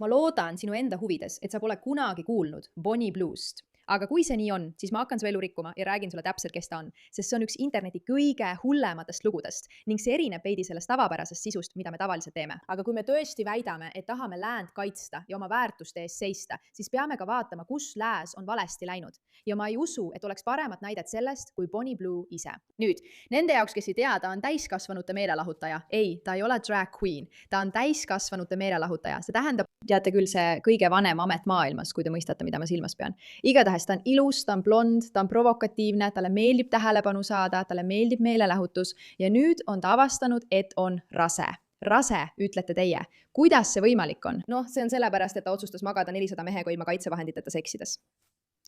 Ma loodan sinu enda huvides, et sa pole kunagi kuulnud Bonnie Bluest. Aga kui see nii on, siis ma hakkan su elu rikkuma ja räägin sulle täpselt, kes ta on, sest see on üks interneti kõige hullematest lugudest ning see erineb veidi sellest tavapärasest sisust, mida me tavaliselt teeme. Aga kui me tõesti väidame, et tahame läänt kaitsta ja oma väärtuste eest seista, siis peame ka vaatama, kus lääs on valesti läinud. Ja ma ei usu, et oleks paremat näidet sellest kui Bonnie Blue ise. Nüüd, nende jaoks, kes ei tea, ta on täiskasvanute meelelahutaja. Ei, ta ei ole drag queen. Ta on täiskasvanute meelelahutaja. See tähendab, teate küll, see kõige vanem amet maailmas, kui te mõistate, mida ma silmas pean. Igatahes ta on ilus, ta on blond, ta on provokatiivne, talle meeldib tähelepanu saada, talle meeldib meelelahutus ja nüüd on ta avastanud, et on rase. Rase, ütlete teie. Kuidas see võimalik on? Noh, see on sellepärast, et ta otsustas magada 400 mehega ilma kaitsevahenditeta seksides.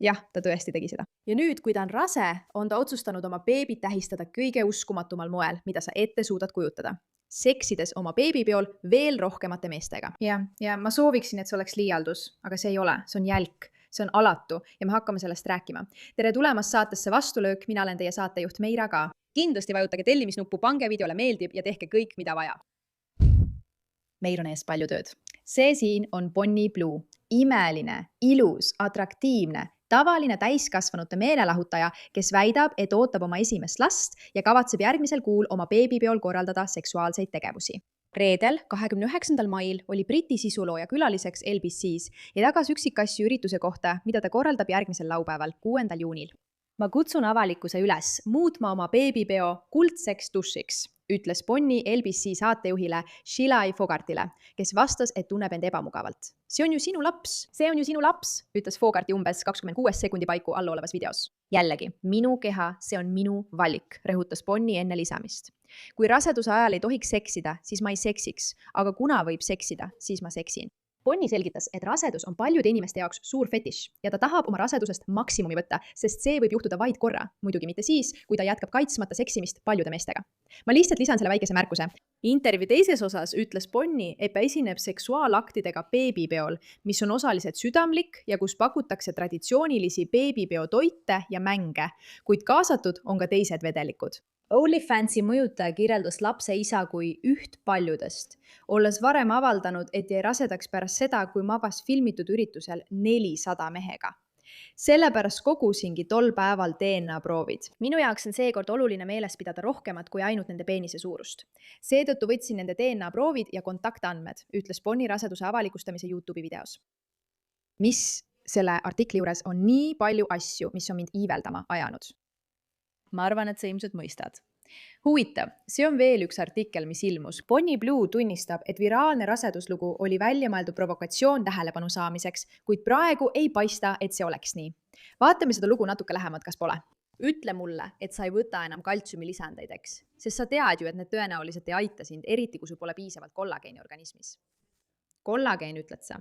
Jah, ta tõesti tegi seda. Ja nüüd, kui ta on rase, on ta otsustanud oma beebit tähistada kõige uskumatumal moel, mida sa ette suudad kujutada. Seksides oma beebipeol veel rohkemate meestega. Ja ma sooviksin, et see oleks liialdus, aga see ei ole, see on jälk. See on alatu ja me hakkame sellest rääkima. Tere tulemast saatesse Vastulöök, mina olen teie saatejuht Meira ka. Kindlasti vajutage tellimisnuppu, pange videole meeldib ja tehke kõik, mida vaja. Meil on ees palju tööd. See siin on Bonnie Blue. Imeline, ilus, atraktiivne, tavaline täiskasvanute meelelahutaja, kes väidab, et ootab oma esimest last ja kavatseb järgmisel kuul oma beebipeol korraldada seksuaalseid tegevusi. Reedel, 29. mail oli Briti sisulooja külaliseks LBC's ja tagas üksikasju ürituse kohta, mida ta korraldab järgmisel laupäeval, 6. juunil. Ma kutsun avalikkuse üles muutma oma beebipeo kuldseks dušiks, ütles Bonnie LBC saatejuhile Shilai Fogartile, kes vastas, et tunneb end ebamugavalt. See on ju sinu laps, ütles Fogarti umbes 26 sekundi paiku allolevas videos. Jällegi, minu keha, see on minu valik, rõhutas Bonnie enne lisamist. Kui raseduse ajal ei tohiks seksida, siis ma ei seksiks, aga kuna võib seksida, siis ma seksin. Bonnie selgitas, et rasedus on paljude inimeste jaoks suur fetiš ja ta tahab oma rasedusest maksimumi võtta, sest see võib juhtuda vaid korra, muidugi mitte siis, kui ta jätkab kaitsmata seksimist paljude meestega. Ma lihtsalt lisan selle väikese märkuse. Intervjuu teises osas ütles Bonnie, et ta esineb seksuaalaktidega beebipeol, mis on osaliselt südamlik ja kus pakutakse traditsioonilisi beebipeo toite ja mänge, kuid kaasatud on ka teised vedelikud. OnlyFansi mõjutaja kirjeldas lapse isa kui üht paljudest, olles varem avaldanud, et jäi rasedaks pärast seda, kui magas filmitud üritusel 400 mehega. Sellepärast kogusingi tol päeval DNA-proovid. Minu jaoks on seekord oluline meeles pidada rohkemat kui ainult nende peenise suurust. Seetõttu võtsin nende DNA-proovid ja kontaktandmed, ütles Bonnie raseduse avalikustamise YouTube'i videos. Mis selle artikli juures on nii palju asju, mis on mind iiveldama ajanud? Ma arvan, et sa ilmselt mõistad. Huvitav, see on veel üks artikkel, mis ilmus. Bonnie Blue tunnistab, et viraalne raseduslugu oli välja mõeldud provokatsioon tähelepanu saamiseks, kuid praegu ei paista, et see oleks nii. Vaatame seda lugu natuke lähemalt, kas pole. Ütle mulle, et sa ei võta enam kaltsiumi lisandeid, eks? Sest sa tead ju, et need tõenäoliselt ei aita sind, eriti kui sul pole piisavalt kollageeni organismis. Kollageen, ütled sa?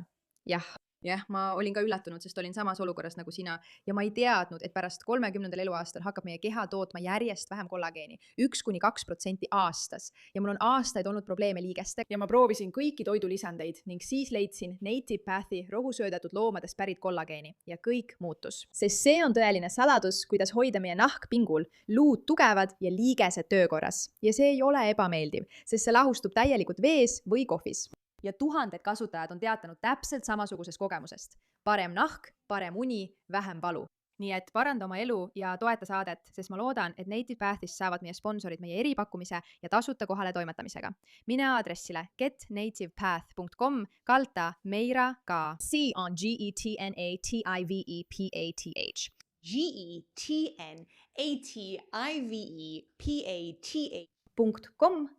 Jah, ma olin ka üllatunud, sest olin samas olukorras nagu sina ja ma ei teadnud, et pärast 30. eluaastal hakkab meie keha tootma järjest vähem kollageeni, 1–2% aastas ja mul on aastaid olnud probleeme liigestega ja ma proovisin kõiki toidulisandeid ning siis leidsin Native Pathi rohusöödetud loomadest pärit kollageeni ja kõik muutus. Sest see on tõeline saladus, kuidas hoida meie nahk pingul, luud tugevad ja liigesed töökorras ja see ei ole ebameeldiv, sest see lahustub täielikult vees või kohvis. Ja tuhanded kasutajad on teatanud täpselt samasugusest kogemusest. Parem nahk, parem uni, vähem valu. Nii et paranda oma elu ja toeta saadet, sest ma loodan, et Native Pathist saavad meie sponsorid meie eripakkumise ja tasuta kohale toimetamisega. Mine aadressile getnativepath.com kalta Meira ka. See on GETNATIVEPATH. GETNATIVEPATH.com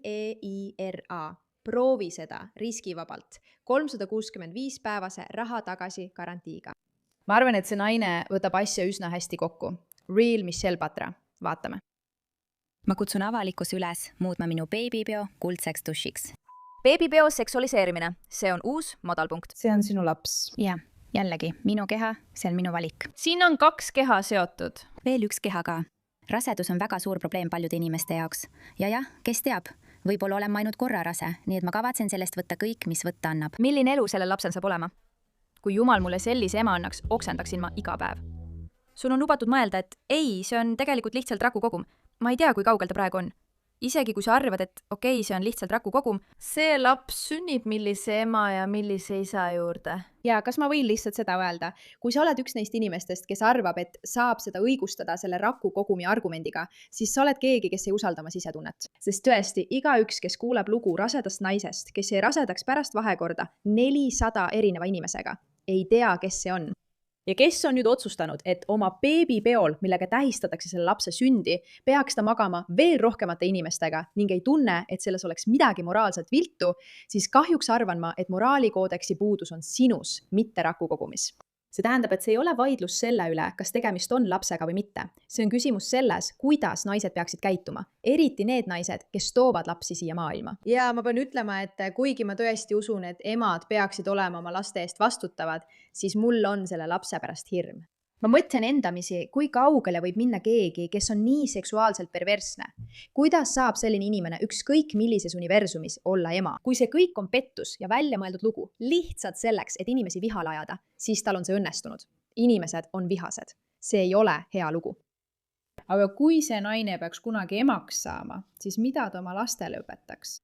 /MEIRA. Proovi seda riskivabalt 365 päevase raha tagasi garantiiga. Ma arvan, et see naine võtab asja üsna hästi kokku. Real Michelle Patra. Vaatame. Ma kutsun avalikkuse üles muutma minu beebipeo kuldseks dušiks. Beebipeo seksualiseerimine. See on uus madalpunkt. See on sinu laps. Ja, jällegi, minu keha, see on minu valik. Siin on 2 keha seotud. Veel üks keha ka. Rasedus on väga suur probleem paljude inimeste jaoks. Ja, kes teab? Võib-olla olen ma ainult korra rase, nii et ma kavatsen sellest võtta kõik, mis võtta annab. Milline elu sellel lapsel saab olema? Kui jumal mulle sellise ema annaks, oksendaksin ma iga päev. Sul on lubatud mõelda, et ei, see on tegelikult lihtsalt rakukogum. Ma ei tea, kui kaugel ta praegu on. isegi kui sa arvad, et okei, see on lihtsalt rakukogum. See laps sünnib millise ema ja millise isa juurde. Ja kas ma võin lihtsalt seda öelda? Kui sa oled üks neist inimestest, kes arvab, et saab seda õigustada selle rakukogumi argumendiga, siis sa oled keegi, kes ei usalda oma sisetunnet. Sest tõesti, igaüks, kes kuuleb lugu rasedast naisest, kes jäi rasedaks pärast vahekorda 400 erineva inimesega, ei tea, kes see on. Ja kes on nüüd otsustanud, et oma beebipeol, millega tähistatakse selle lapse sündi, peaks ta magama veel rohkemate inimestega ning ei tunne, et selles oleks midagi moraalselt viltu, siis kahjuks arvan ma, et moraalikoodeksi puudus on sinus, mitte rakukogumis. See tähendab, et see ei ole vaidlus selle üle, kas tegemist on lapsega või mitte. See on küsimus selles, kuidas naised peaksid käituma. Eriti need naised, kes toovad lapsi siia maailma. Ja ma pean ütlema, et kuigi ma tõesti usun, et emad peaksid olema oma laste eest vastutavad, siis mul on selle lapse pärast hirm. Ma mõtlen endamisi, kui kaugele võib minna keegi, kes on nii seksuaalselt perversne. Kuidas saab selline inimene ükskõik millises universumis olla ema? Kui see kõik on pettus ja välja mõeldud lugu lihtsalt selleks, et inimesi vihale ajada, siis tal on see õnnestunud. Inimesed on vihased. See ei ole hea lugu. Aga kui see naine peaks kunagi emaks saama, siis mida ta oma lastele õpetaks?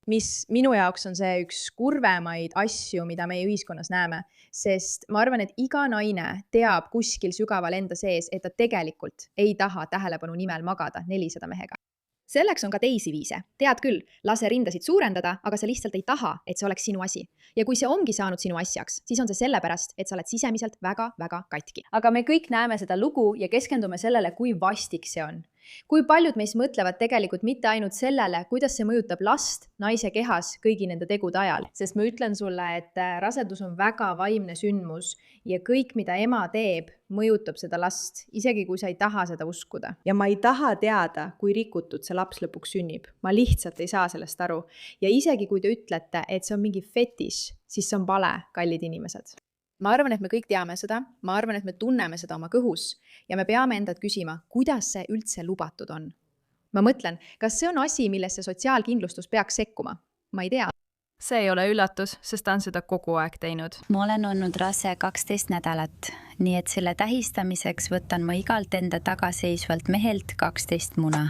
Mis minu jaoks on see üks kurvemaid asju, mida meie ühiskonnas näeme, sest ma arvan, et iga naine teab kuskil sügaval enda sees, et ta tegelikult ei taha tähelepanu nimel magada 400 mehega. Selleks on ka teisi viise. Tead küll, lase rindasid suurendada, aga sa lihtsalt ei taha, et see oleks sinu asi. Ja kui see ongi saanud sinu asjaks, siis on see sellepärast, et sa oled sisemiselt väga-väga katki. Aga me kõik näeme seda lugu ja keskendume sellele, kui vastik see on. Kui paljud meist mõtlevad tegelikult mitte ainult sellele, kuidas see mõjutab last naise kehas kõigi nende tegude ajal. Sest ma ütlen sulle, et rasedus on väga vaimne sündmus ja kõik, mida ema teeb, mõjutab seda last, isegi kui sa ei taha seda uskuda. Ja ma ei taha teada, kui rikutud see laps lõpuks sünnib. Ma lihtsalt ei saa sellest aru. Ja isegi kui te ütlete, et see on mingi fetiš, siis see on vale, kallid inimesed. Ma arvan, et me kõik teame seda, ma arvan, et me tunneme seda oma kõhus ja me peame endalt küsima, kuidas see üldse lubatud on. Ma mõtlen, kas see on asi, millesse sotsiaalkindlustus peaks sekkuma? Ma ei tea. See ei ole üllatus, sest ta on seda kogu aeg teinud. Ma olen olnud rase 12 nädalat, nii et selle tähistamiseks võtan ma igalt enda tagaseisvalt mehelt 12 muna.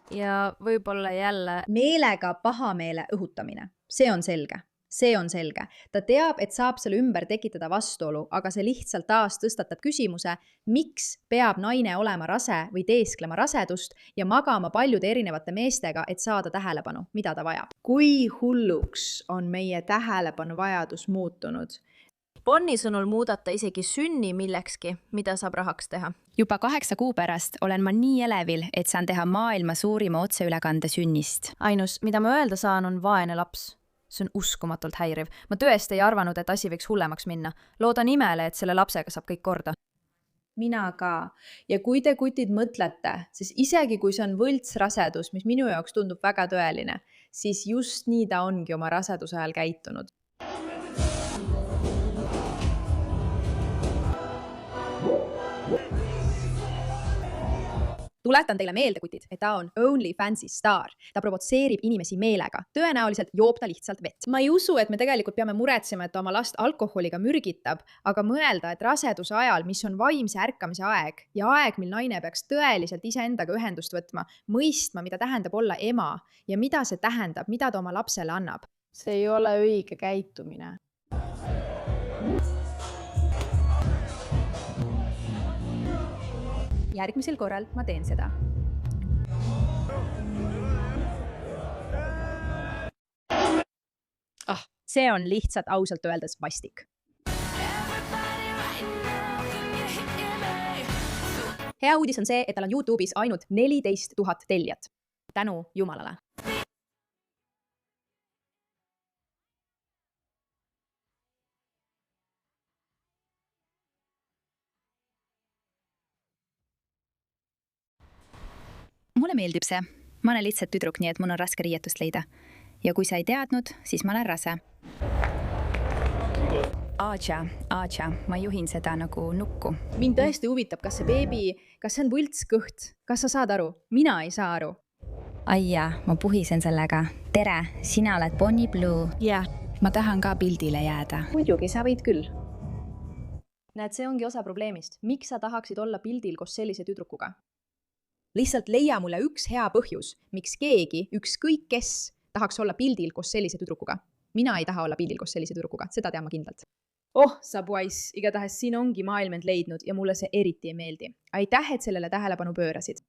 Ja võib-olla jälle meelega pahameele õhutamine. See on selge. See on selge. Ta teab, et saab selle ümber tekitada vastuolu, aga see lihtsalt taas tõstatab küsimuse, miks peab naine olema rase või teesklema rasedust ja magama paljude erinevate meestega, et saada tähelepanu, mida ta vajab. Kui hulluks on meie tähelepanu vajadus muutunud? Bonni sõnul muudata isegi sünni millekski, mida saab rahaks teha. Juba 8 kuu pärast olen ma nii elevil, et saan teha maailma suurima otseülekande sünnist. Ainus, mida ma öelda saan, on vaene laps. See on uskumatult häiriv. Ma tõesti ei arvanud, et asi võiks hullemaks minna. Loodan imele, et selle lapsega saab kõik korda. Mina ka. Ja kui te kutid mõtlete, siis isegi kui see on võltsrasedus, mis minu jaoks tundub väga tõeline, siis just nii ta ongi oma raseduse ajal käitunud. Tuletan teile meelde, kutid, et ta on OnlyFansi staar. Ta provotseerib inimesi meelega. Tõenäoliselt joob ta lihtsalt vett. Ma ei usu, et me tegelikult peame muretsema, et ta oma last alkoholiga mürgitab, aga mõelda, et raseduse ajal, mis on vaimse ärkamise aeg ja aeg, mil naine peaks tõeliselt iseendaga ühendust võtma, mõistma, mida tähendab olla ema ja mida see tähendab, mida ta oma lapsele annab. See ei ole õige käitumine. Järgmisel korral ma teen seda. See on lihtsalt ausalt öeldes vastik. Hea uudis on see, et tal on YouTube'is ainult 14 000 tellijat. Tänu Jumalale. Mulle meeldib see. Ma olen lihtsalt tüdruk, nii et mul on raske riietust leida. Ja kui sa ei teadnud, siis ma olen rase. Aatša, ma juhin seda nagu nukku. Mind tõesti huvitab, kas see beebi, kas see on võltskõht? Kas sa saad aru? Mina ei saa aru. Aia, ma puhisen sellega. Tere, sina oled Bonnie Blue. Jah. Ma tahan ka pildile jääda. Muidugi, sa võid küll. Näed, see ongi osa probleemist. Miks sa tahaksid olla pildil koos sellise tüdrukuga? lihtsalt leia mulle üks hea põhjus, miks keegi, ükskõik kes, tahaks olla pildil koos sellise tüdrukuga. Mina ei taha olla pildil koos sellise tüdrukuga, seda tean ma kindlalt. Oh, sa poiss, igatahes siin ongi maailm end leidnud ja mulle see eriti ei meeldi. Aitäh, et sellele tähelepanu pöörasid.